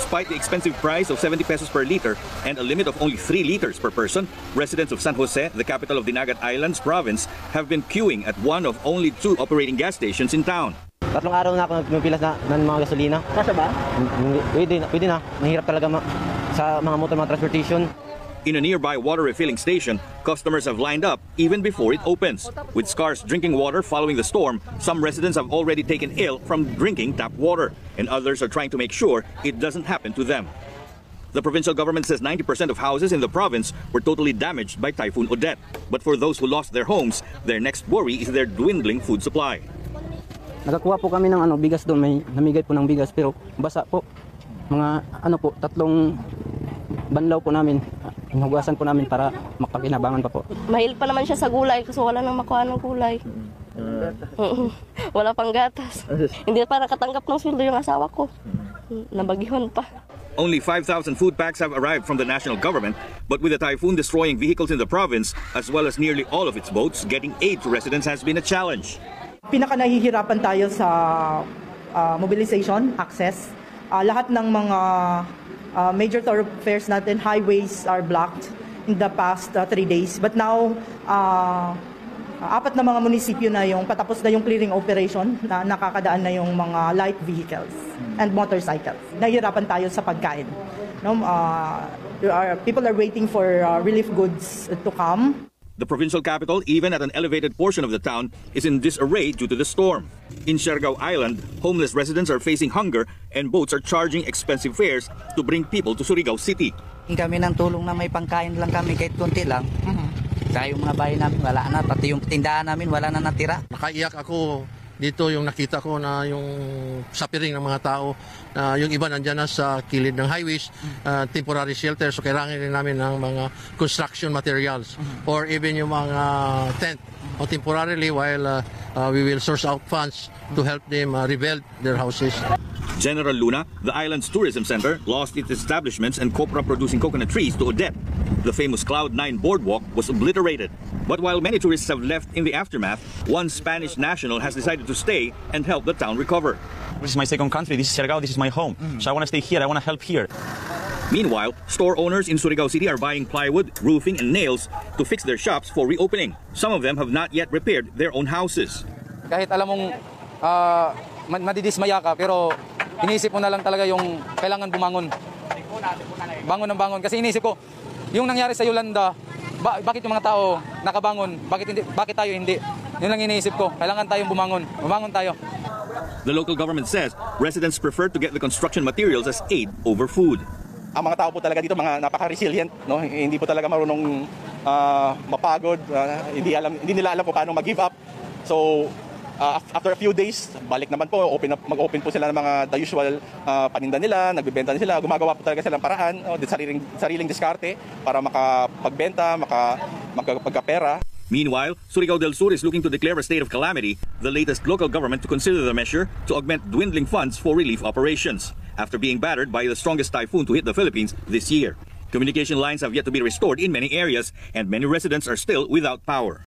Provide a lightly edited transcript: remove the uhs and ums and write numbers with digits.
Despite the expensive price of 70 pesos per liter and a limit of only 3 liters per person, residents of San Jose, the capital of Dinagat Islands province, have been queuing at one of only 2 operating gas stations in town. Tatlong araw na ako nagpipilas ng mga gasolina. Kasya ba? Pwede na. Mahirap talaga sa mga motor, mga transportation. In a nearby water refilling station, customers have lined up even before it opens. With scarce drinking water following the storm, some residents have already taken ill from drinking tap water, and others are trying to make sure it doesn't happen to them. The provincial government says 90% of houses in the province were totally damaged by Typhoon Odette. But for those who lost their homes, their next worry is their dwindling food supply. Nakakuha po kami ng bigas doon, may namigay po ng bigas pero basa po. Mga 3 banlaw po namin. Hinugasan po namin para makapaginabangan pa po. Mahilig pa naman siya sa gulay kasi wala nang makuha ng gulay. Wala pang gatas. Hindi pa nakatanggap ng sweldo yung asawa ko. Nabagihon pa. Only 5,000 food packs have arrived from the national government, but with the typhoon destroying vehicles in the province, as well as nearly all of its boats, getting aid to residents has been a challenge. Pinaka-nahihirapan tayo sa mobilization, access. Lahat ng mga major thoroughfares natin, highways are blocked in the past 3 days. But now, 4 na mga munisipyo na yung patapos na yung clearing operation na nakakadaan na yung mga light vehicles and motorcycles. Nahihirapan tayo sa pagkain. No, people are waiting for relief goods to come. The provincial capital, even at an elevated portion of the town, is in disarray due to the storm. In Siargao Island, homeless residents are facing hunger and boats are charging expensive fares to bring people to Surigao City. Kami ng tulong na may pangkain lang kami kahit konti lang. Kaya yung mga bahay namin wala na, pati yung tindahan namin wala na natira. Nakaiyak ako dito yung nakita ko na yung suffering ng mga tao, yung iba nandyan na sa kilid ng highways, temporary shelter, so kailangan rin namin ng mga construction materials or even yung mga tent o temporarily while we will source out funds to help them rebuild their houses. General Luna, the island's tourism center, lost its establishments and copra-producing coconut trees to Odette. The famous Cloud9 boardwalk was obliterated. But while many tourists have left in the aftermath, one Spanish national has decided to stay and help the town recover. This is my second country. This is Siargao. This is my home. So I want to stay here. I want to help here. Meanwhile, store owners in Surigao City are buying plywood, roofing, and nails to fix their shops for reopening. Some of them have not yet repaired their own houses. Kahit alam mong madidismaya ka, pero iniisip mo na lang talaga yung kailangan bumangon. Bangon ng bangon. Kasi iniisip ko, yung nangyari sa Yolanda, bakit yung mga tao nakabangon? Bakit tayo hindi? Yun lang iniisip ko. Kailangan tayong bumangon. Bumangon tayo. The local government says residents prefer to get the construction materials as aid over food. Ang mga tao po talaga dito mga napaka-resilient, no? Hindi po talaga marunong mapagod, hindi nila alam kung paano mag-give up. So after a few days, balik naman po, mag-open po sila ng mga the usual paninda nila, nagbebenta sila, gumagawa po talaga sila ng paraan, sariling diskarte para makapagbenta, makapagkapera. Meanwhile, Surigao del Sur is looking to declare a state of calamity, the latest local government to consider the measure to augment dwindling funds for relief operations, after being battered by the strongest typhoon to hit the Philippines this year. Communication lines have yet to be restored in many areas, and many residents are still without power.